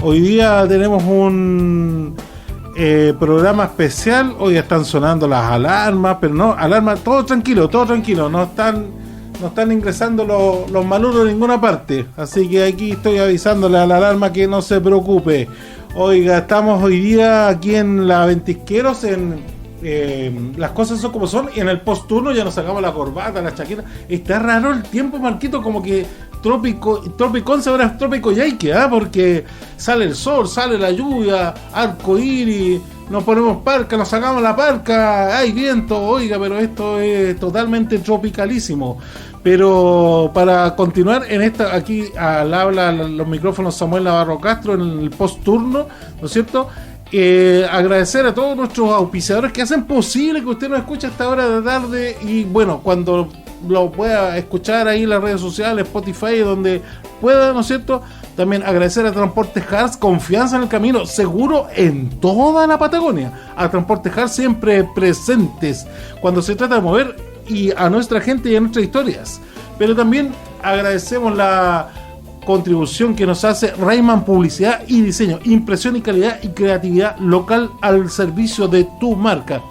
hoy día tenemos un programa especial. Hoy están sonando las alarmas, pero no, alarmas, todo tranquilo, no están ingresando los maluros en ninguna parte, así que aquí estoy avisándole a la alarma que no se preocupe. Oiga, estamos hoy día aquí en la Ventisqueros, las cosas son como son, y en el post-turno ya nos sacamos la corbata, la chaqueta. Está raro el tiempo, Marquito, como que Tropicón se ahora es Trópico Yaique, porque sale el sol, sale la lluvia, arco iris, nos ponemos parca, nos sacamos la parca, hay viento, oiga, pero esto es totalmente tropicalísimo. Pero para continuar en esta, aquí al habla los micrófonos Samuel Navarro Castro en el post-turno, ¿no es cierto? Agradecer a todos nuestros auspiciadores que hacen posible que usted nos escuche a esta hora de la tarde, y bueno, cuando lo pueda escuchar ahí en las redes sociales, Spotify, donde pueda, ¿no es cierto? También agradecer a Transportes Harz, confianza en el camino, seguro en toda la Patagonia. A Transportes Harz siempre presentes cuando se trata de mover y a nuestra gente y a nuestras historias. Pero también agradecemos la contribución que nos hace Rayman Publicidad y Diseño, impresión y calidad y creatividad local al servicio de tu marca.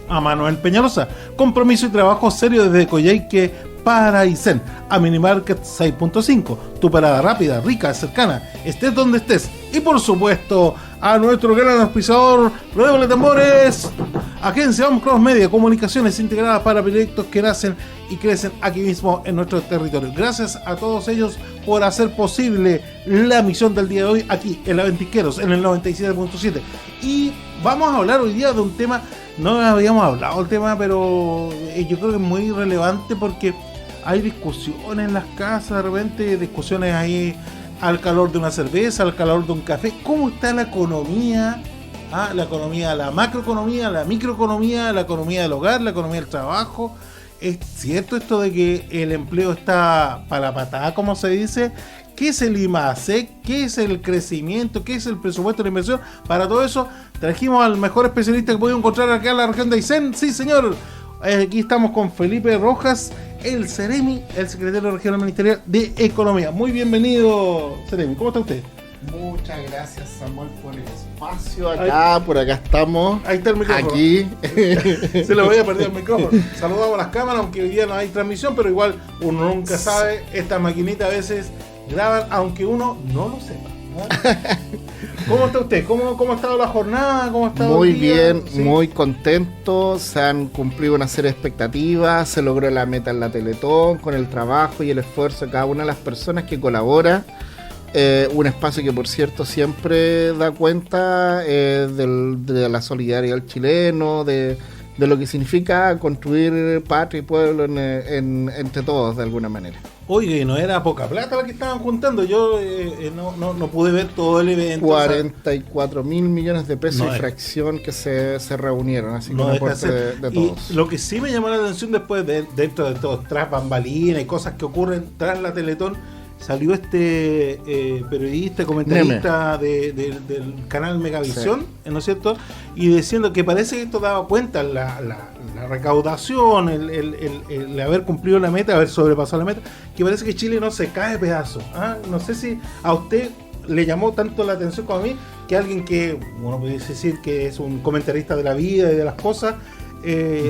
A Manuel Peñalosa, compromiso y trabajo serio desde Coyhaique para Aysén. A Minimarket 6.5, tu parada rápida, rica, cercana, estés donde estés. Y por supuesto a nuestro gran auspiciador, Redoble de Tambores, Agencia Cross Media, comunicaciones integradas para proyectos que nacen y crecen aquí mismo en nuestro territorio. Gracias a todos ellos por hacer posible la misión del día de hoy aquí en la Ventisqueros, en el 97.7. Y vamos a hablar hoy día de un tema, no habíamos hablado del tema, pero yo creo que es muy relevante porque hay discusiones en las casas, de repente discusiones ahí al calor de una cerveza, al calor de un café. ¿Cómo está la economía? La economía, la macroeconomía, la microeconomía, la economía del hogar, la economía del trabajo. ¿Es cierto esto de que el empleo está para la patada, como se dice? ¿Qué es el IMASEC? ¿Qué es el crecimiento? ¿Qué es el presupuesto de inversión? Para todo eso trajimos al mejor especialista que pudimos encontrar acá en la región de Aysén. Sí, señor. Aquí estamos con Felipe Rojas, el Ceremi, el secretario regional ministerial de Economía. Muy bienvenido, Ceremi. ¿Cómo está usted? Muchas gracias, Samuel, por el espacio acá. Ahí, por acá estamos. Ahí está el micrófono. Aquí. Se lo voy a perder el micrófono. Saludamos a las cámaras, aunque hoy día no hay transmisión, pero igual uno nunca sabe. Estas maquinitas a veces graban, aunque uno no lo sepa, ¿no? ¿Cómo está usted? ¿Cómo ha estado la jornada? ¿Cómo ha estado muy el día? Bien, ¿Sí? Muy contento. Se han cumplido una serie de expectativas. Se logró la meta en la Teletón con el trabajo y el esfuerzo de cada una de las personas que colabora. Un espacio que, por cierto, siempre da cuenta de la solidaridad del chileno, de lo que significa construir patria y pueblo entre todos, de alguna manera. Oye, no era poca plata la que estaban juntando. Yo no pude ver todo el evento. 44 mil millones de pesos y fracción que se reunieron, así que un aporte de todos. Y lo que sí me llamó la atención después, dentro de todo, tras bambalinas y cosas que ocurren tras la Teletón, salió este periodista, comentarista del canal Megavisión, sí, ¿no es cierto? Y diciendo que parece que esto daba cuenta, la recaudación, el haber cumplido la meta, haber sobrepasado la meta, que parece que Chile no se cae de pedazos. No sé si a usted le llamó tanto la atención como a mí, que alguien que, bueno, puede decir que es un comentarista de la vida y de las cosas,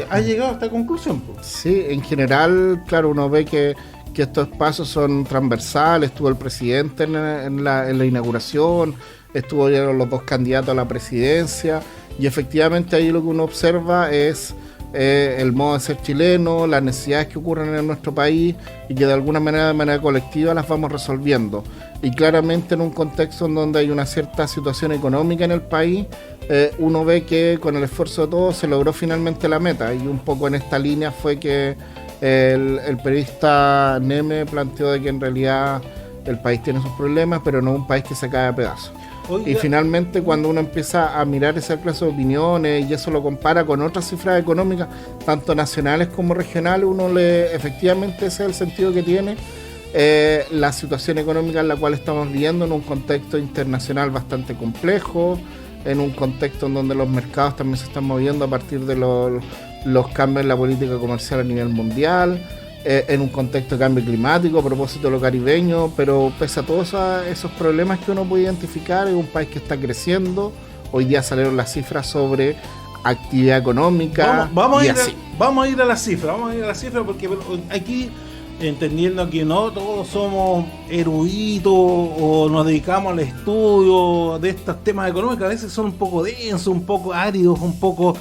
ha llegado a esta conclusión. Sí, en general, claro, uno ve que estos pasos son transversales. Estuvo el presidente en la inauguración, estuvieron los dos candidatos a la presidencia, y efectivamente ahí lo que uno observa es el modo de ser chileno, las necesidades que ocurren en nuestro país y que de alguna manera, de manera colectiva, las vamos resolviendo. Y claramente en un contexto en donde hay una cierta situación económica en el país, uno ve que con el esfuerzo de todos se logró finalmente la meta, y un poco en esta línea fue que el periodista Neme planteó de que en realidad el país tiene sus problemas, pero no un país que se cae a pedazos. Oiga. Y finalmente, cuando uno empieza a mirar esa clase de opiniones y eso lo compara con otras cifras económicas, tanto nacionales como regionales, efectivamente ese es el sentido que tiene la situación económica en la cual estamos viviendo, en un contexto internacional bastante complejo, en un contexto en donde los mercados también se están moviendo a partir de los cambios en la política comercial a nivel mundial, en un contexto de cambio climático, a propósito de lo caribeño, pero pese a todos esos problemas que uno puede identificar, es un país que está creciendo. Hoy día salieron las cifras sobre actividad económica. Vamos a ir a las cifras, porque aquí, entendiendo que no todos somos eruditos o nos dedicamos al estudio de estos temas económicos, a veces son un poco densos, un poco áridos, un poco,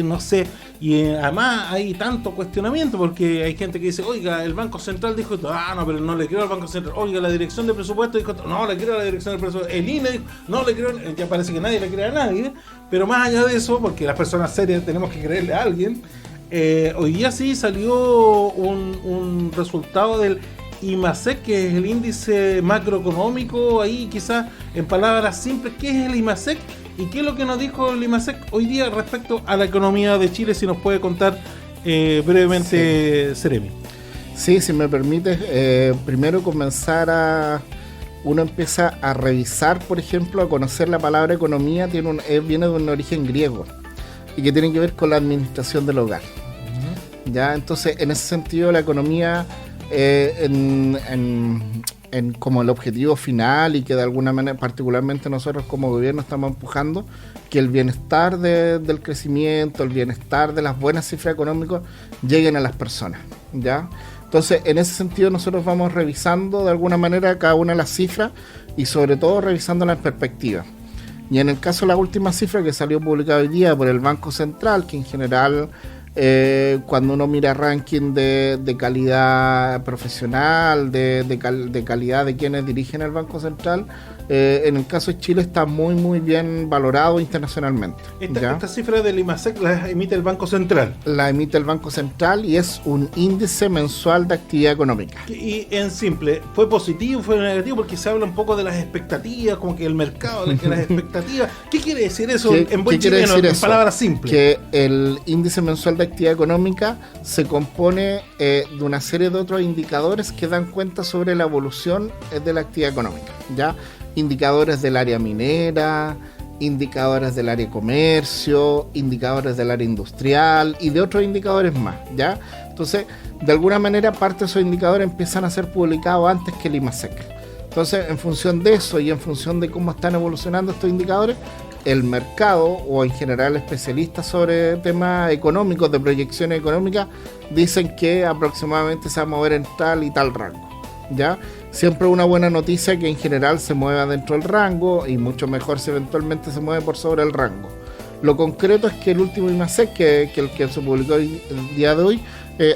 no sé, y además hay tanto cuestionamiento porque hay gente que dice, oiga, el Banco Central dijo esto, no, pero no le creo al Banco Central, oiga, la Dirección de Presupuesto dijo esto, no le creo a la Dirección de Presupuesto, el INE dijo, no le creo, ya parece que nadie le cree a nadie, pero más allá de eso, porque las personas serias tenemos que creerle a alguien, hoy día sí salió un resultado del IMASEC, que es el índice macroeconómico, ahí quizás en palabras simples, ¿qué es el IMASEC? ¿Y qué es lo que nos dijo el IMASEC hoy día respecto a la economía de Chile? Si nos puede contar brevemente, sí. Seremi. Sí, si me permites, primero uno empieza a revisar, por ejemplo, a conocer la palabra economía, viene de un origen griego y que tiene que ver con la administración del hogar. Uh-huh. ¿Ya? Entonces, en ese sentido, la economía, como el objetivo final y que de alguna manera, particularmente nosotros como gobierno estamos empujando, que el bienestar del crecimiento, el bienestar de las buenas cifras económicas lleguen a las personas, ¿ya? Entonces, en ese sentido nosotros vamos revisando de alguna manera cada una de las cifras y sobre todo revisándolas en perspectiva. Y en el caso de la última cifra que salió publicada hoy día por el Banco Central, que en general cuando uno mira ranking de calidad profesional, de calidad de quienes dirigen el Banco Central, en el caso de Chile está muy muy bien valorado internacionalmente. Esta cifra del IMASEC la emite el Banco Central. La emite el Banco Central y es un índice mensual de actividad económica. Y en simple, ¿fue positivo, fue negativo? Porque se habla un poco de las expectativas, como que el mercado, las expectativas. ¿Qué quiere decir eso en buen chileno, en palabras simples? Que el índice mensual de actividad económica se compone de una serie de otros indicadores que dan cuenta sobre la evolución de la actividad económica, ¿ya? Indicadores del área minera, indicadores del área de comercio, indicadores del área industrial y de otros indicadores más, ¿ya? Entonces, de alguna manera, parte de esos indicadores empiezan a ser publicados antes que el IMASEC. Entonces, en función de eso y en función de cómo están evolucionando estos indicadores, el mercado o en general especialistas sobre temas económicos, de proyecciones económicas, dicen que aproximadamente se va a mover en tal y tal rango, ¿ya? Siempre una buena noticia que en general se mueva dentro del rango y mucho mejor si eventualmente se mueve por sobre el rango. Lo concreto es que el último IMASEC, que el que se publicó el día de hoy,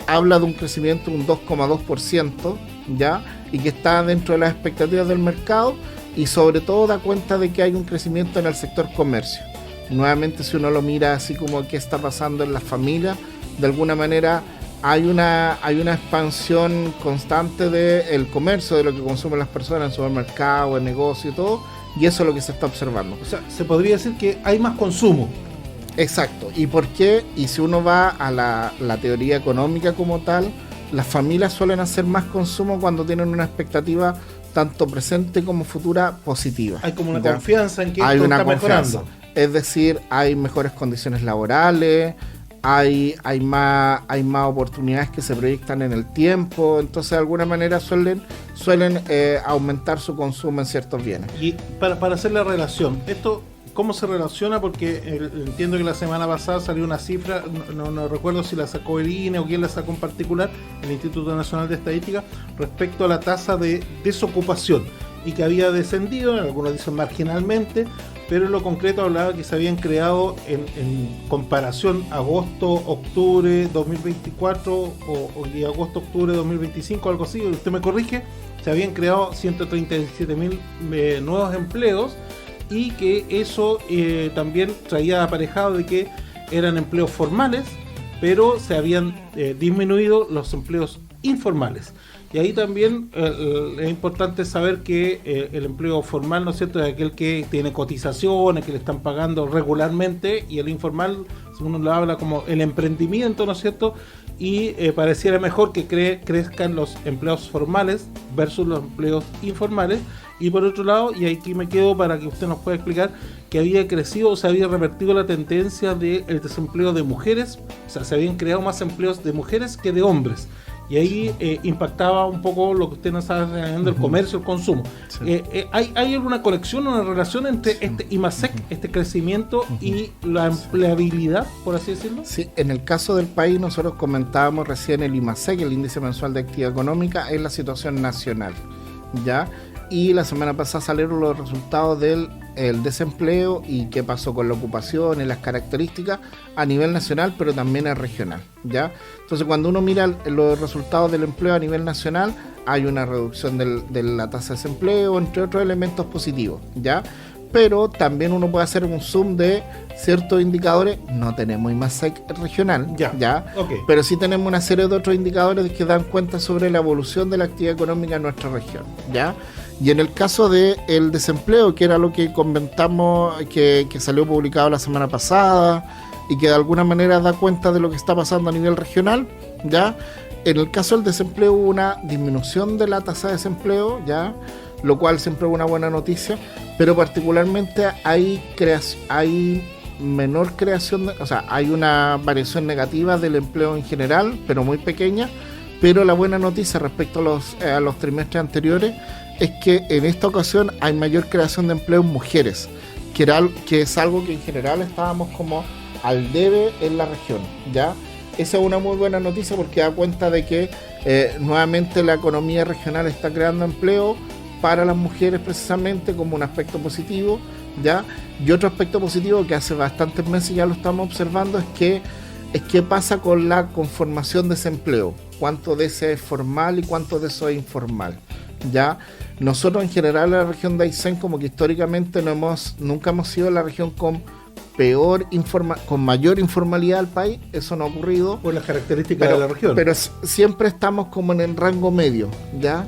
habla de un crecimiento de un 2,2%, ¿ya? Y que está dentro de las expectativas del mercado y sobre todo da cuenta de que hay un crecimiento en el sector comercio. Nuevamente, si uno lo mira así como qué está pasando en las familias, de alguna manera hay una expansión constante del comercio, de lo que consumen las personas en supermercados, en negocios y todo, y eso es lo que se está observando. O sea, se podría decir que hay más consumo. Exacto. ¿Y por qué? Y si uno va a la teoría económica como tal, las familias suelen hacer más consumo cuando tienen una expectativa tanto presente como futura positiva. Hay como una confianza en que esto está mejorando. Es decir, hay mejores condiciones laborales, hay más oportunidades que se proyectan en el tiempo, entonces de alguna manera suelen aumentar su consumo en ciertos bienes. Y para hacer la relación, esto ¿cómo se relaciona? Porque entiendo que la semana pasada salió una cifra, no recuerdo si la sacó el INE o quién la sacó en particular, el Instituto Nacional de Estadística, respecto a la tasa de desocupación, y que había descendido, algunos dicen marginalmente, pero en lo concreto hablaba que se habían creado en comparación agosto-octubre 2024 y agosto-octubre 2025, algo así, usted me corrige, se habían creado 137.000 nuevos empleos, y que eso también traía aparejado de que eran empleos formales, pero se habían disminuido los empleos informales. Y ahí también es importante saber que el empleo formal, ¿no es cierto?, es aquel que tiene cotizaciones, que le están pagando regularmente, y el informal, uno lo habla como el emprendimiento, ¿no es cierto?, y pareciera mejor que crezcan los empleos formales versus los empleos informales. Y por otro lado, y aquí me quedo para que usted nos pueda explicar, que había crecido o se había revertido la tendencia del desempleo de mujeres, o sea, se habían creado más empleos de mujeres que de hombres. y ahí impactaba un poco lo que usted nos estaba señalando, el comercio, el consumo. Sí. ¿Hay alguna conexión, una relación entre este IMASEC, este crecimiento y la empleabilidad, por así decirlo? Sí, en el caso del país nosotros comentábamos recién el IMASEC, el Índice Mensual de Actividad Económica, es la situación nacional, ¿ya? Y la semana pasada salieron los resultados del desempleo y qué pasó con la ocupación y las características a nivel nacional, pero también a regional, ¿ya? Entonces, cuando uno mira los resultados del empleo a nivel nacional, hay una reducción de la tasa de desempleo, entre otros elementos positivos, ¿ya? Pero también uno puede hacer un zoom de ciertos indicadores. No tenemos IMASEC regional, ¿ya? Okay. Pero sí tenemos una serie de otros indicadores que dan cuenta sobre la evolución de la actividad económica en nuestra región, ¿ya? Y en el caso del desempleo, que era lo que comentamos, que salió publicado la semana pasada y que de alguna manera da cuenta de lo que está pasando a nivel regional, ¿ya? En el caso del desempleo hubo una disminución de la tasa de desempleo, ¿ya? Lo cual siempre es una buena noticia, pero particularmente hay menor creación, hay una variación negativa del empleo en general, pero muy pequeña. Pero la buena noticia respecto a los trimestres anteriores es que en esta ocasión hay mayor creación de empleo en mujeres, que es algo que en general estábamos como al debe en la región, ¿ya? Esa es una muy buena noticia porque da cuenta de que nuevamente la economía regional está creando empleo para las mujeres precisamente como un aspecto positivo, ¿ya? Y otro aspecto positivo que hace bastantes meses ya lo estamos observando es qué pasa con la conformación de ese empleo, cuánto de ese es formal y cuánto de eso es informal, ¿ya? Nosotros en general en la región de Aysén, como que históricamente nunca hemos sido la región con mayor informalidad del país, eso no ha ocurrido. Por las características de la región. Pero siempre estamos como en el rango medio, ¿ya?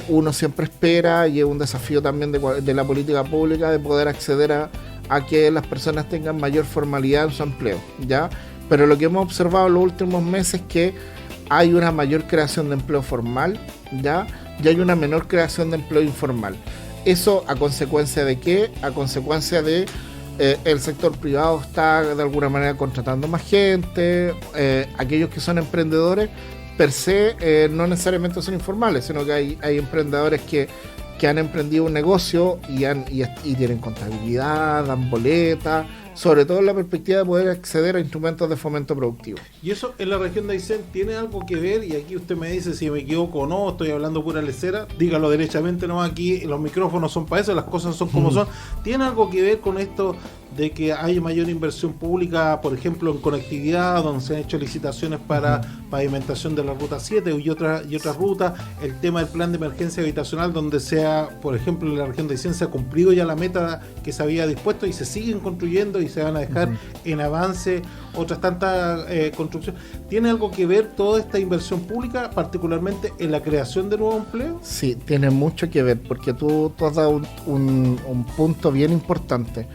Uno siempre espera, y es un desafío también de la política pública, de poder acceder a que las personas tengan mayor formalidad en su empleo, ¿ya? Pero lo que hemos observado en los últimos meses es que hay una mayor creación de empleo formal, ¿ya? Y hay una menor creación de empleo informal. ¿Eso a consecuencia de qué? A consecuencia de el sector privado está de alguna manera contratando más gente, aquellos que son emprendedores per se no necesariamente son informales, sino que hay emprendedores que han emprendido un negocio y tienen contabilidad, dan boletas, sobre todo en la perspectiva de poder acceder a instrumentos de fomento productivo. ¿Y eso en la región de Aysén tiene algo que ver? Y aquí usted me dice si me equivoco o no, estoy hablando pura lecera, dígalo derechamente, no, aquí los micrófonos son para eso, las cosas son como son. ¿Tiene algo que ver con esto de que hay mayor inversión pública, por ejemplo, en conectividad, donde se han hecho licitaciones para pavimentación de la Ruta 7 y otras rutas, el tema del plan de emergencia habitacional, donde por ejemplo, en la región de Aysén se ha cumplido ya la meta que se había dispuesto y se siguen construyendo y se van a dejar en avance otras tantas construcciones? ¿Tiene algo que ver toda esta inversión pública, particularmente en la creación de nuevos empleos? Sí, tiene mucho que ver, porque tú has dado un punto bien importante.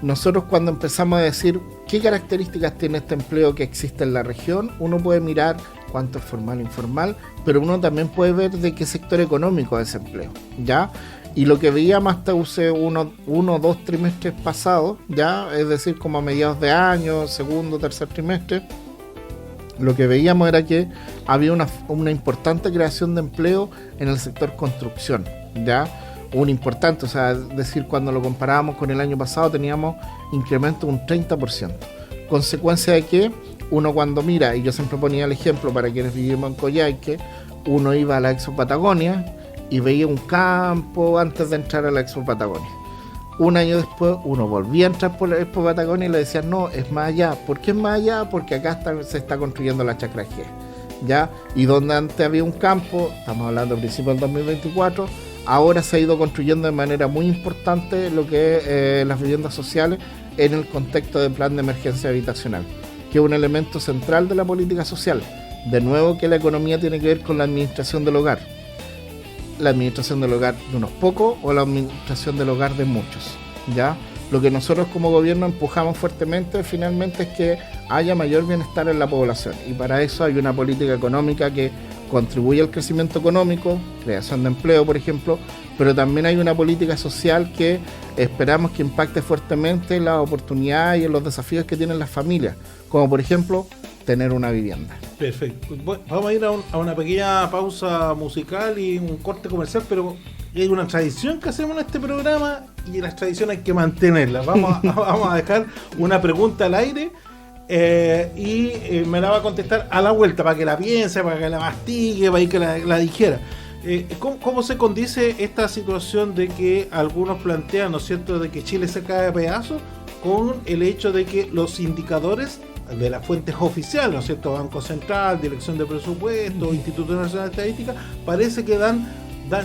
Nosotros cuando empezamos a decir qué características tiene este empleo que existe en la región, uno puede mirar cuánto es formal e informal, pero uno también puede ver de qué sector económico es ese empleo, ¿ya? Y lo que veíamos hasta uno o dos trimestres pasados, ¿ya? Es decir, como a mediados de año, segundo, tercer trimestre, lo que veíamos era que había una importante creación de empleo en el sector construcción, ¿ya? Un importante, es decir, cuando lo comparábamos con el año pasado teníamos incremento de un 30%. Consecuencia de que uno cuando mira, y yo siempre ponía el ejemplo para quienes vivimos en Coyhaique, uno iba a la Expo Patagonia y veía un campo antes de entrar a la Expo Patagonia. Un año después uno volvía a entrar por la Expo Patagonia y le decían, no, es más allá. ¿Por qué es más allá? Porque acá se está construyendo la Chacra G, ¿ya? Y donde antes había un campo, estamos hablando a principios del 2024, ahora se ha ido construyendo de manera muy importante lo que es las viviendas sociales en el contexto del plan de emergencia habitacional, que es un elemento central de la política social. De nuevo, que la economía tiene que ver con la administración del hogar. La administración del hogar de unos pocos o la administración del hogar de muchos, ¿ya? Lo que nosotros como gobierno empujamos fuertemente finalmente es que haya mayor bienestar en la población, y para eso hay una política económica que contribuye al crecimiento económico, creación de empleo, por ejemplo, pero también hay una política social que esperamos que impacte fuertemente en las oportunidades y en los desafíos que tienen las familias, como por ejemplo tener una vivienda. Perfecto. Bueno, vamos a ir a una pequeña pausa musical y un corte comercial, pero hay una tradición que hacemos en este programa y las tradiciones hay que mantenerlas. Vamos a dejar una pregunta al aire y me la va a contestar a la vuelta para que la piense, para que la mastique, para que la dijera. ¿Cómo se condice esta situación de que algunos plantean, ¿no es cierto?, de que Chile se cae a pedazos con el hecho de que los indicadores de las fuentes oficiales, ¿no es cierto?, Banco Central, Dirección de Presupuestos, Instituto Nacional de Estadística, parece que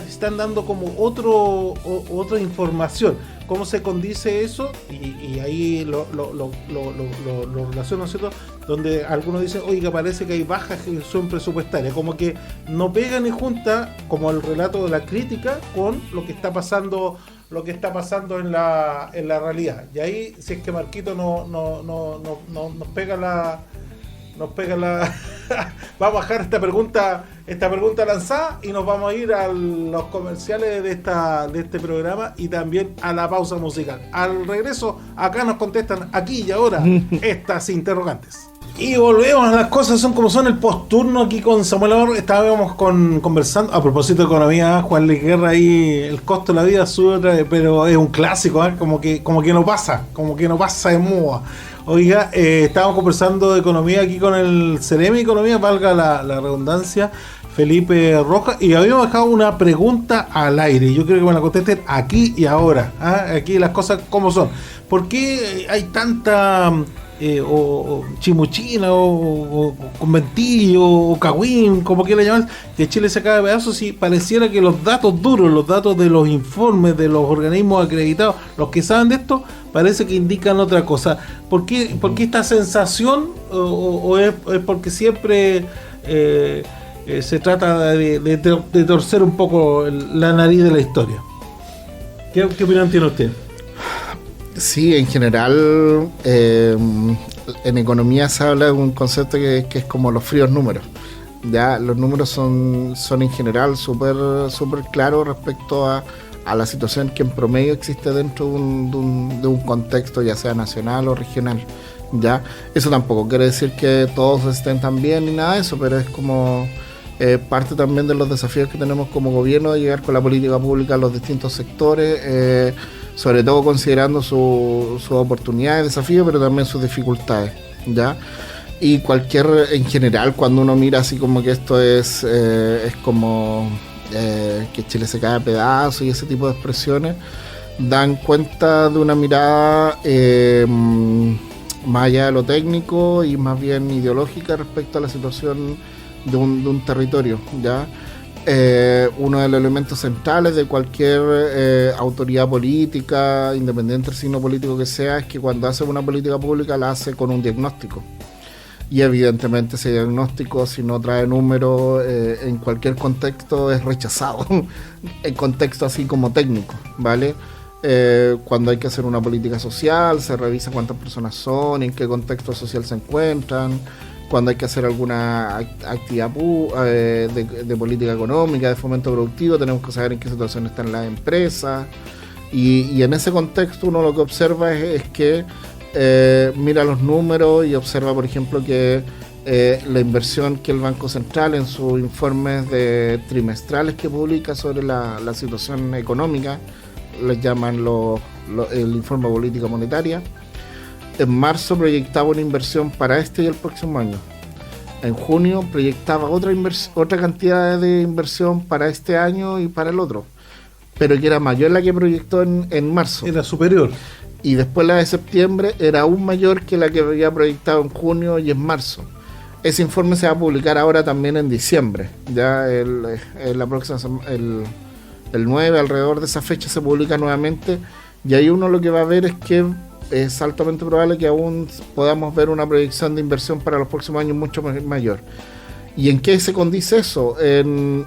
están dando como otra información? ¿Cómo se condice eso? Y ahí lo relaciono, ¿no es cierto?, donde algunos dicen, oiga, parece que hay baja ejecución presupuestaria, como que no pega ni junta como el relato de la crítica con lo que está pasando en la realidad. Y ahí, si es que Marquito nos pega la vamos a dejar esta pregunta lanzada y nos vamos a ir a los comerciales de este programa y también a la pausa musical. Al regreso, acá nos contestan aquí y ahora estas interrogantes. Y volvemos, las cosas son como son, el posturno aquí con Samuel Navarro. Estábamos conversando a propósito de economía, Juan Luis Guerra, ahí el costo de la vida sube otra vez, pero es un clásico, como que no pasa de moda. Oiga, estábamos conversando de economía aquí con el Ceremi de Economía, valga la redundancia, Felipe Rojas, y habíamos dejado una pregunta al aire. Yo creo que me la contesten aquí y ahora. Aquí las cosas como son. ¿Por qué hay tanta o chimuchina o conventillo o cagüín, como quiera llamar, que Chile se cae de pedazos, y pareciera que los datos duros, los datos de los informes de los organismos acreditados, los que saben de esto, parece que indican otra cosa? ¿Por qué esta sensación? ¿O es porque siempre se trata de torcer un poco la nariz de la historia? ¿Qué opinión tiene usted? Sí, en general, en economía se habla de un concepto que es como los fríos números. Ya los números son en general súper claros respecto a la situación que en promedio existe dentro de un contexto, ya sea nacional o regional. Ya, eso tampoco quiere decir que todos estén tan bien ni nada de eso, pero es como parte también de los desafíos que tenemos como gobierno de llegar con la política pública a los distintos sectores, sobre todo considerando sus oportunidades, desafíos, pero también sus dificultades, ¿ya? Y en general, cuando uno mira así como que esto es como que Chile se cae a pedazos y ese tipo de expresiones, dan cuenta de una mirada más allá de lo técnico y más bien ideológica respecto a la situación de un territorio, ¿ya? Uno de los elementos centrales de cualquier autoridad política, independiente del signo político que sea, es que cuando hace una política pública la hace con un diagnóstico. Y evidentemente ese diagnóstico, si no trae números, en cualquier contexto es rechazado, en contexto así como técnico, ¿vale? Cuando hay que hacer una política social, se revisa cuántas personas son, en qué contexto social se encuentran. Cuando hay que hacer alguna actividad de política económica, de fomento productivo, tenemos que saber en qué situación están las empresas. Y en ese contexto uno lo que observa es que mira los números y observa, por ejemplo, que la inversión que el Banco Central en sus informes trimestrales que publica sobre la situación económica, les llaman el informe de política monetaria. En marzo proyectaba una inversión para este y el próximo año. En junio proyectaba otra cantidad de inversión para este año y para el otro, pero que era mayor la que proyectó en marzo. Era superior. Y después la de septiembre era aún mayor que la que había proyectado en junio y en marzo. Ese informe se va a publicar ahora también en diciembre. Ya la próxima el 9, alrededor de esa fecha, se publica nuevamente. Y ahí uno lo que va a ver es que es altamente probable que aún podamos ver una proyección de inversión para los próximos años mucho mayor. ¿Y en qué se condice eso? En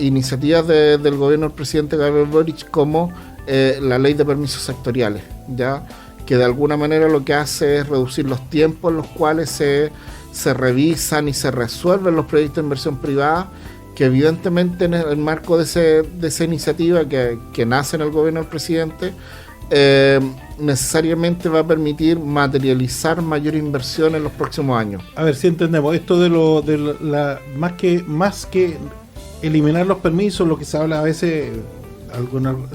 iniciativas del gobierno del presidente Gabriel Boric, como la ley de permisos sectoriales, ¿ya? Que de alguna manera lo que hace es reducir los tiempos en los cuales se revisan y se resuelven los proyectos de inversión privada, que evidentemente en el marco de esa iniciativa que nace en el gobierno del presidente, necesariamente va a permitir materializar mayor inversión en los próximos años. A ver si entendemos esto más que eliminar los permisos, lo que se habla a veces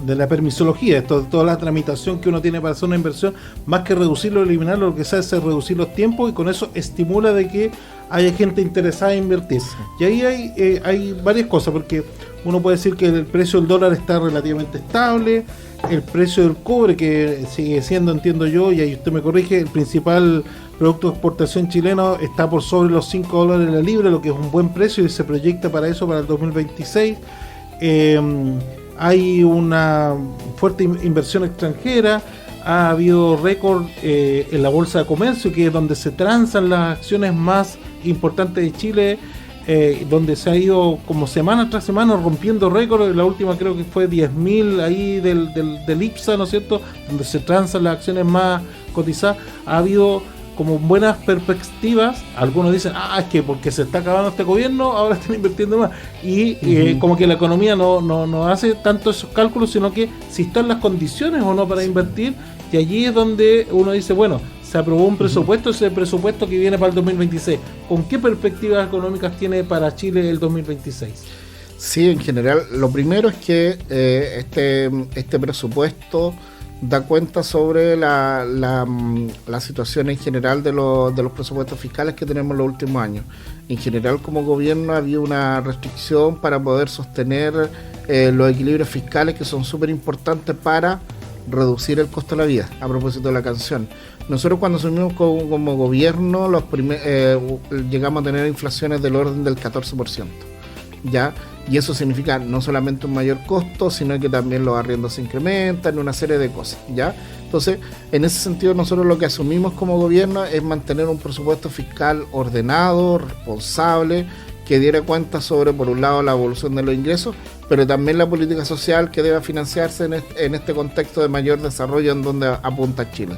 de la permisología, toda la tramitación que uno tiene para hacer una inversión, más que reducirlo o eliminarlo, lo que se hace es reducir los tiempos y con eso estimula de que haya gente interesada en invertir. Y ahí hay varias cosas, porque uno puede decir que el precio del dólar está relativamente estable, el precio del cobre, que sigue siendo, entiendo yo, y ahí usted me corrige, el principal producto de exportación chileno está por sobre los $5 la libra, lo que es un buen precio y se proyecta para eso para el 2026. Hay una fuerte inversión extranjera, ha habido récord en la bolsa de comercio, que es donde se transan las acciones más importantes de Chile, donde se ha ido como semana tras semana rompiendo récords. La última creo que fue 10.000 ahí del IPSA, ¿no es cierto?, donde se transan las acciones más cotizadas. Ha habido como buenas perspectivas. Algunos dicen, es que porque se está acabando este gobierno, ahora están invirtiendo más. Y como que la economía no hace tanto esos cálculos, sino que si están las condiciones o no para invertir, y allí es donde uno dice, bueno, se aprobó un presupuesto, ese presupuesto que viene para el 2026. ¿Con qué perspectivas económicas tiene para Chile el 2026? Sí, en general, lo primero es que este presupuesto da cuenta sobre la situación en general de los presupuestos fiscales que tenemos en los últimos años. En general, como gobierno, había una restricción para poder sostener los equilibrios fiscales, que son súper importantes para reducir el costo de la vida. A propósito de la canción, nosotros cuando asumimos como gobierno llegamos a tener inflaciones del orden del 14%, ¿ya? Y eso significa no solamente un mayor costo, sino que también los arriendos se incrementan, una serie de cosas, ¿ya? Entonces, en ese sentido, nosotros lo que asumimos como gobierno es mantener un presupuesto fiscal ordenado, responsable, que diera cuenta sobre, por un lado, la evolución de los ingresos, pero también la política social que deba financiarse en este contexto de mayor desarrollo en donde apunta Chile,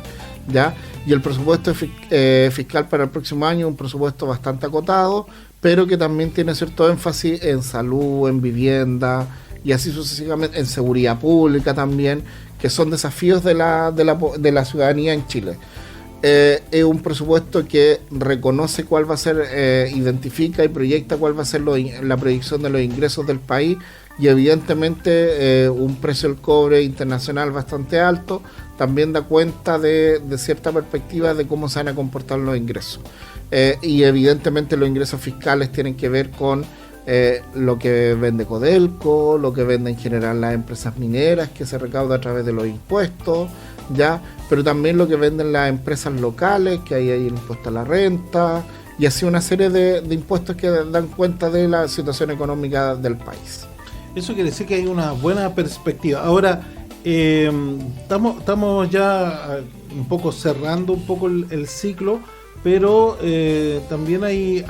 ¿ya? Y el presupuesto fiscal para el próximo año es un presupuesto bastante acotado, pero que también tiene cierto énfasis en salud, en vivienda y así sucesivamente, en seguridad pública también, que son desafíos de la ciudadanía en Chile. Es un presupuesto que reconoce cuál va a ser, identifica y proyecta cuál va a ser la proyección de los ingresos del país, y evidentemente un precio del cobre internacional bastante alto también da cuenta de cierta perspectiva de cómo se van a comportar los ingresos. Y evidentemente los ingresos fiscales tienen que ver con lo que vende Codelco, lo que venden en general las empresas mineras, que se recauda a través de los impuestos, ¿ya? Pero también lo que venden las empresas locales, que ahí hay el impuesto a la renta, y así una serie de impuestos que dan cuenta de la situación económica del país. Eso quiere decir que hay una buena perspectiva. Ahora, estamos ya un poco cerrando un poco el ciclo, pero también hay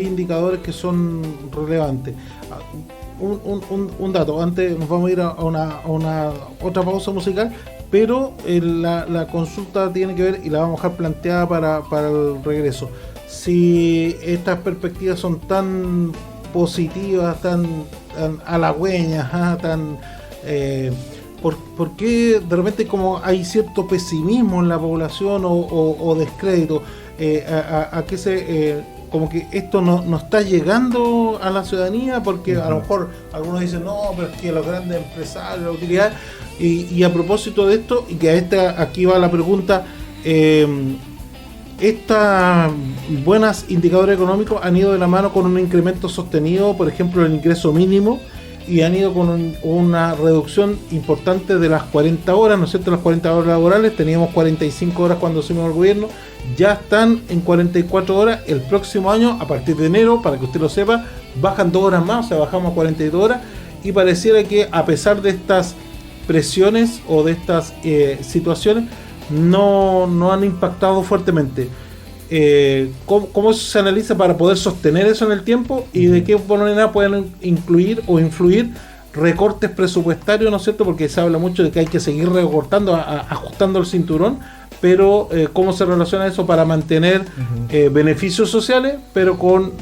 indicadores que son relevantes. Un dato, antes nos vamos a ir a una otra pausa musical, pero la consulta tiene que ver, y la vamos a dejar planteada para el regreso. Si estas perspectivas son tan positivas, tan halagüeñas, ¿por qué de repente como hay cierto pesimismo en la población o descrédito? ¿A qué como que esto no está llegando a la ciudadanía? Porque a lo mejor algunos dicen, no, pero es que los grandes empresarios, la utilidad, y a propósito de esto, y que aquí va la pregunta, estas buenas indicadores económicos han ido de la mano con un incremento sostenido, por ejemplo, el ingreso mínimo, y han ido con una reducción importante de las 40 horas, ¿no es cierto? Las 40 horas laborales, teníamos 45 horas cuando asumimos el gobierno, ya están en 44 horas. El próximo año, a partir de enero, para que usted lo sepa, bajan 2 horas más, o sea, bajamos a 42 horas, y pareciera que a pesar de estas presiones o de estas situaciones, no han impactado fuertemente. ¿Cómo eso se analiza para poder sostener eso en el tiempo, y de qué manera pueden incluir o influir recortes presupuestarios, ¿no es cierto? Porque se habla mucho de que hay que seguir recortando, ajustando el cinturón, pero ¿cómo se relaciona eso para mantener beneficios sociales, pero con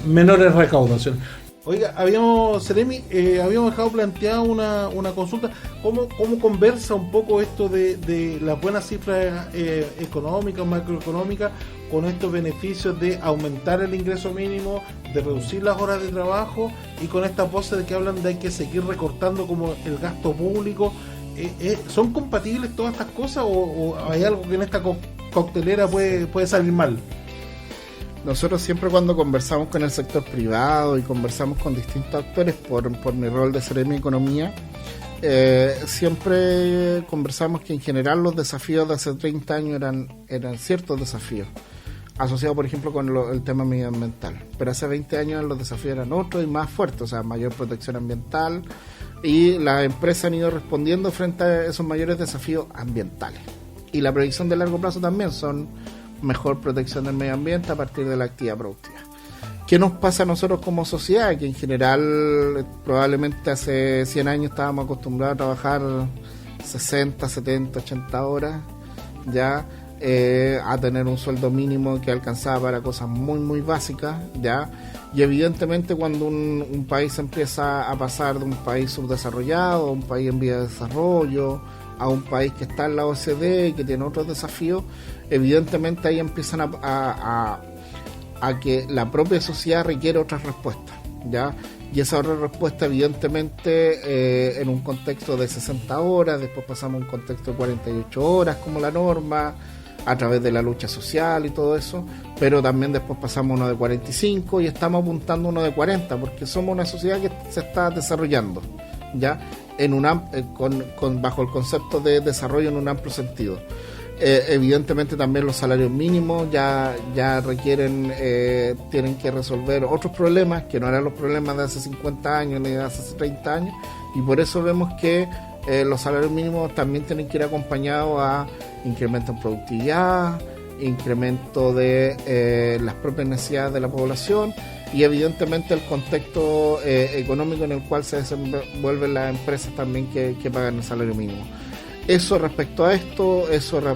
menores recaudaciones? Oiga, Seremi, habíamos dejado planteada una consulta. ¿Cómo conversa un poco esto de las buenas cifras económicas, macroeconómicas, con estos beneficios de aumentar el ingreso mínimo, de reducir las horas de trabajo, y con estas voces de que hablan de hay que seguir recortando como el gasto público? ¿Son compatibles todas estas cosas o hay algo que en esta coctelera puede salir mal? Nosotros siempre cuando conversamos con el sector privado y conversamos con distintos actores por mi rol de Seremi Economía, siempre conversamos que en general los desafíos de hace 30 años eran ciertos desafíos, asociados por ejemplo con el tema medioambiental, pero hace 20 años los desafíos eran otros y más fuertes, o sea, mayor protección ambiental, y las empresas han ido respondiendo frente a esos mayores desafíos ambientales. Y la proyección de largo plazo también son mejor protección del medio ambiente a partir de la actividad productiva. ¿Qué nos pasa a nosotros como sociedad? Que en general probablemente hace 100 años estábamos acostumbrados a trabajar 60, 70, 80 horas, ya a tener un sueldo mínimo que alcanzaba para cosas muy muy básicas, ya, y evidentemente cuando un país empieza a pasar de un país subdesarrollado a un país en vía de desarrollo, a un país que está en la OCDE y que tiene otros desafíos, evidentemente ahí empiezan a que la propia sociedad requiere otras respuestas, ¿ya? Y esa otra respuesta evidentemente en un contexto de 60 horas, después pasamos a un contexto de 48 horas como la norma, a través de la lucha social y todo eso, pero también después pasamos a uno de 45 y estamos apuntando a uno de 40, porque somos una sociedad que se está desarrollando, ¿ya? Bajo el concepto de desarrollo en un amplio sentido. Evidentemente también los salarios mínimos ya requieren, tienen que resolver otros problemas que no eran los problemas de hace 50 años ni de hace 30 años, y por eso vemos que los salarios mínimos también tienen que ir acompañados a incremento en productividad, incremento de las propias necesidades de la población, y evidentemente el contexto económico en el cual se desenvuelven las empresas también que pagan el salario mínimo. Eso respecto a esto,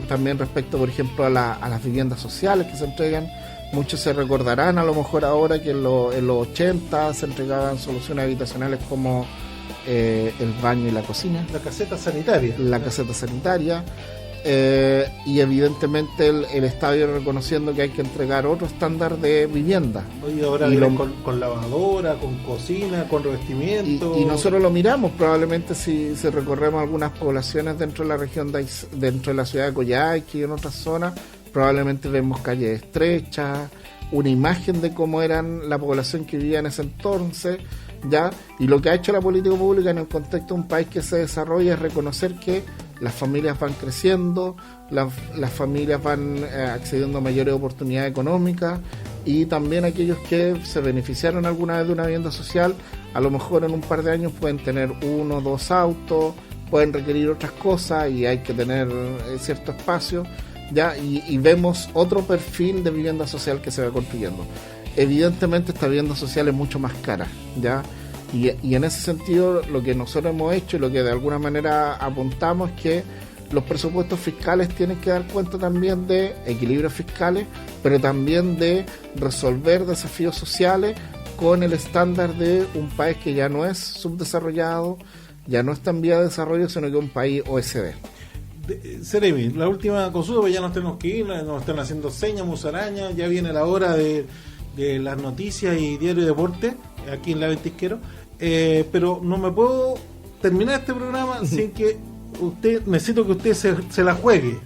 también respecto, por ejemplo, a las viviendas sociales que se entregan. Muchos se recordarán a lo mejor ahora que en los 80 se entregaban soluciones habitacionales como el baño y la cocina. La caseta sanitaria. La caseta sanitaria. Y evidentemente el Estado iba reconociendo que hay que entregar otro estándar de vivienda. Oye, ahora con lavadora, con cocina, con revestimiento. Y nosotros lo miramos, probablemente si recorremos algunas poblaciones dentro de la región, dentro de la ciudad de Coyhaique y en otras zonas, probablemente vemos calles estrechas, una imagen de cómo eran la población que vivía en ese entonces, ¿ya? Y lo que ha hecho la política pública en el contexto de un país que se desarrolla es reconocer que las familias van creciendo, las familias van accediendo a mayores oportunidades económicas, y también aquellos que se beneficiaron alguna vez de una vivienda social, a lo mejor en un par de años pueden tener 1 o 2 autos, pueden requerir otras cosas y hay que tener cierto espacio, ¿ya? Y vemos otro perfil de vivienda social que se va construyendo. Evidentemente esta vivienda social es mucho más cara, ¿ya? Y en ese sentido lo que nosotros hemos hecho y lo que de alguna manera apuntamos es que los presupuestos fiscales tienen que dar cuenta también de equilibrios fiscales, pero también de resolver desafíos sociales con el estándar de un país que ya no es subdesarrollado, ya no está en vía de desarrollo, sino que un país OECD. Seremi, la última consulta, pues ya nos tenemos que ir, nos están haciendo señas, musaraña, ya viene la hora de las noticias y diario de deporte aquí en La Ventisquero, pero no me puedo terminar este programa sin que necesito que usted se la juegue.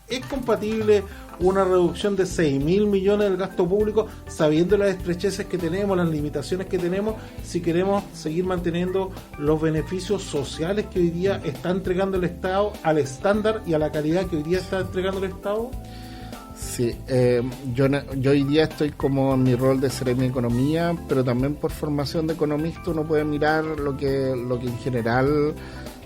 ¿Es compatible una reducción de 6.000 millones del gasto público, sabiendo las estrecheces que tenemos, las limitaciones que tenemos, si queremos seguir manteniendo los beneficios sociales que hoy día está entregando el Estado al estándar y a la calidad que hoy día está entregando el Estado? Sí, yo hoy día estoy como en mi rol de Seremi Economía, pero también por formación de economista uno puede mirar lo que en general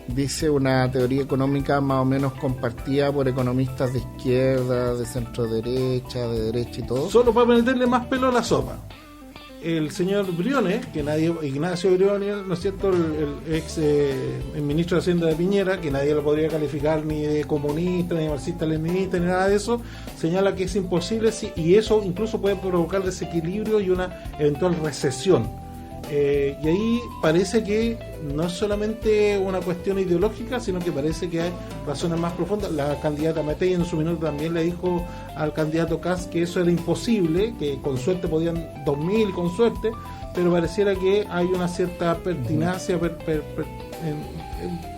dice una teoría económica más o menos compartida por economistas de izquierda, de centro derecha, de derecha y todo. Solo para meterle más pelo a la sopa. El señor Briones, Ignacio Briones, ¿no es cierto?, el ministro de Hacienda de Piñera, que nadie lo podría calificar ni de comunista, ni marxista, leninista, ni nada de eso, señala que es imposible, y eso incluso puede provocar desequilibrio y una eventual recesión. Y ahí parece que no es solamente una cuestión ideológica, sino que parece que hay razones más profundas. La candidata Matei en su minuto también le dijo al candidato Kast que eso era imposible, que con suerte podían 2.000 con suerte, pero pareciera que hay una cierta pertinacia,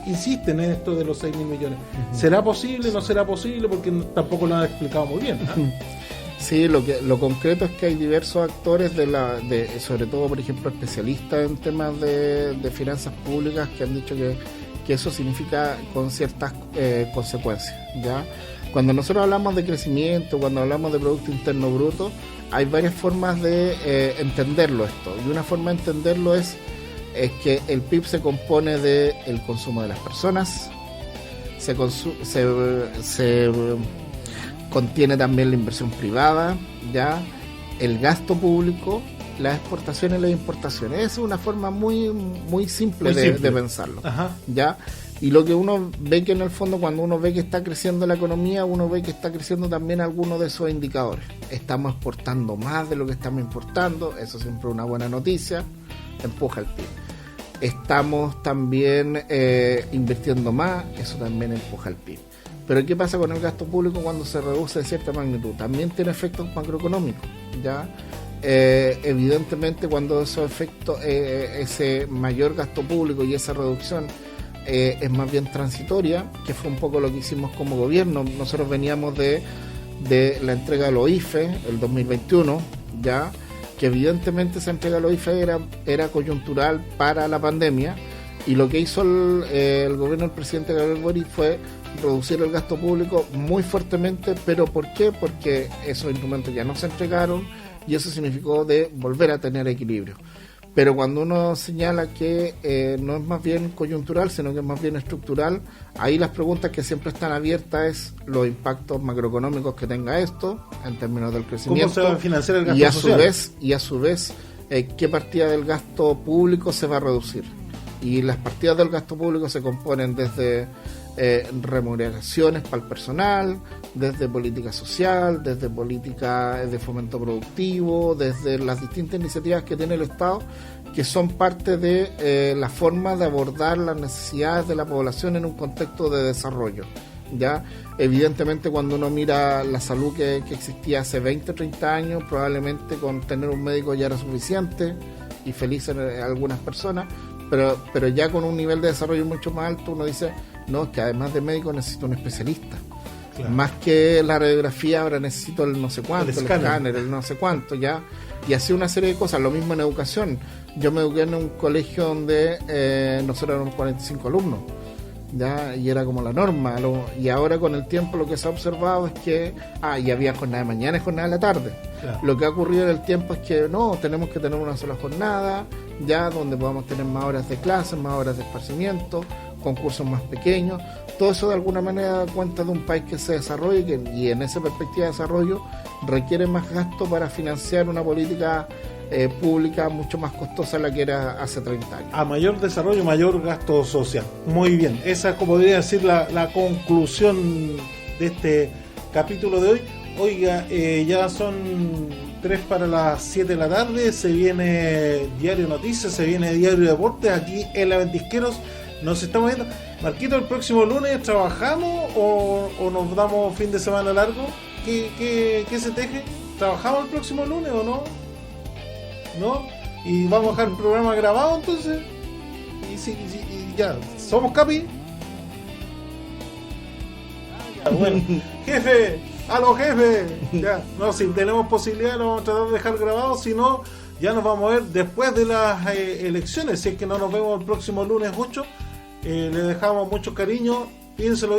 insisten en esto de los 6.000 millones. ¿Será posible? ¿No será posible? Porque tampoco lo han explicado muy bien, ¿no? Sí, lo concreto es que hay diversos actores sobre todo, por ejemplo, especialistas en temas de finanzas públicas que han dicho que eso significa con ciertas consecuencias, ¿ya? Cuando nosotros hablamos de crecimiento, cuando hablamos de Producto Interno Bruto, hay varias formas de entenderlo esto. Y una forma de entenderlo es que el PIB se compone del consumo de las personas, se contiene también la inversión privada, ya el gasto público, las exportaciones y las importaciones. Esa es una forma muy simple de pensarlo. Ajá. Ya. Y lo que uno ve que en el fondo, cuando uno ve que está creciendo la economía, uno ve que está creciendo también algunos de esos indicadores. Estamos exportando más de lo que estamos importando, eso siempre es una buena noticia, empuja el PIB. Estamos también invirtiendo más, eso también empuja el PIB. Pero ¿qué pasa con el gasto público cuando se reduce de cierta magnitud? También tiene efectos macroeconómicos, ¿ya? Evidentemente, cuando esos efectos, ese mayor gasto público y esa reducción es más bien transitoria, que fue un poco lo que hicimos como gobierno. Nosotros veníamos de la entrega de los IFE, el 2021, ¿ya? Que evidentemente esa entrega de los IFE era coyuntural para la pandemia, y lo que hizo el gobierno del presidente Gabriel Boric fue reducir el gasto público muy fuertemente. ¿Pero por qué? Porque esos instrumentos ya no se entregaron y eso significó de volver a tener equilibrio. Pero cuando uno señala que no es más bien coyuntural, sino que es más bien estructural, ahí las preguntas que siempre están abiertas es los impactos macroeconómicos que tenga esto en términos del crecimiento. ¿Cómo se va a financiar el gasto social? Y a su vez, qué partida del gasto público se va a reducir. Y las partidas del gasto público se componen desde remuneraciones para el personal, desde política social, desde política de fomento productivo, desde las distintas iniciativas que tiene el Estado, que son parte de la forma de abordar las necesidades de la población en un contexto de desarrollo. Ya, evidentemente, cuando uno mira la salud que existía hace 20 o 30 años, probablemente con tener un médico ya era suficiente y felices algunas personas, pero ya con un nivel de desarrollo mucho más alto, uno dice, no, es que además de médico necesito un especialista. Claro. Más que la radiografía, ahora necesito el no sé cuánto, el escáner, el no sé cuánto, ya. Y así una serie de cosas. Lo mismo en educación. Yo me eduqué en un colegio donde nosotros éramos 45 alumnos, ya, y era como la norma. Y ahora con el tiempo lo que se ha observado es que y había jornada de mañana y jornada de la tarde. Claro. Lo que ha ocurrido en el tiempo es que no, tenemos que tener una sola jornada, ya, donde podamos tener más horas de clase, más horas de esparcimiento, concursos más pequeños. Todo eso de alguna manera da cuenta de un país que se desarrolla y en esa perspectiva de desarrollo requiere más gasto para financiar una política pública mucho más costosa de la que era hace 30 años. A mayor desarrollo, mayor gasto social. Muy bien, esa como podría decir la conclusión de este capítulo de hoy. Oiga, ya son 3 para las 7 de la tarde, se viene Diario Noticias, se viene Diario Deportes, aquí en La Ventisqueros. Nos estamos viendo. Marquito, el próximo lunes trabajamos o nos damos fin de semana largo. ¿Qué se teje? ¿Trabajamos el próximo lunes o no? ¿No? ¿Y vamos a dejar el programa grabado entonces? Y ya, ¿somos capi? Ya, bueno, jefe, ¡aló jefe! Ya, no, si tenemos posibilidad lo vamos a tratar de dejar grabado, si no, ya nos vamos a ver después de las elecciones. Si es que no nos vemos el próximo lunes 8, le dejamos mucho cariño, piénselo.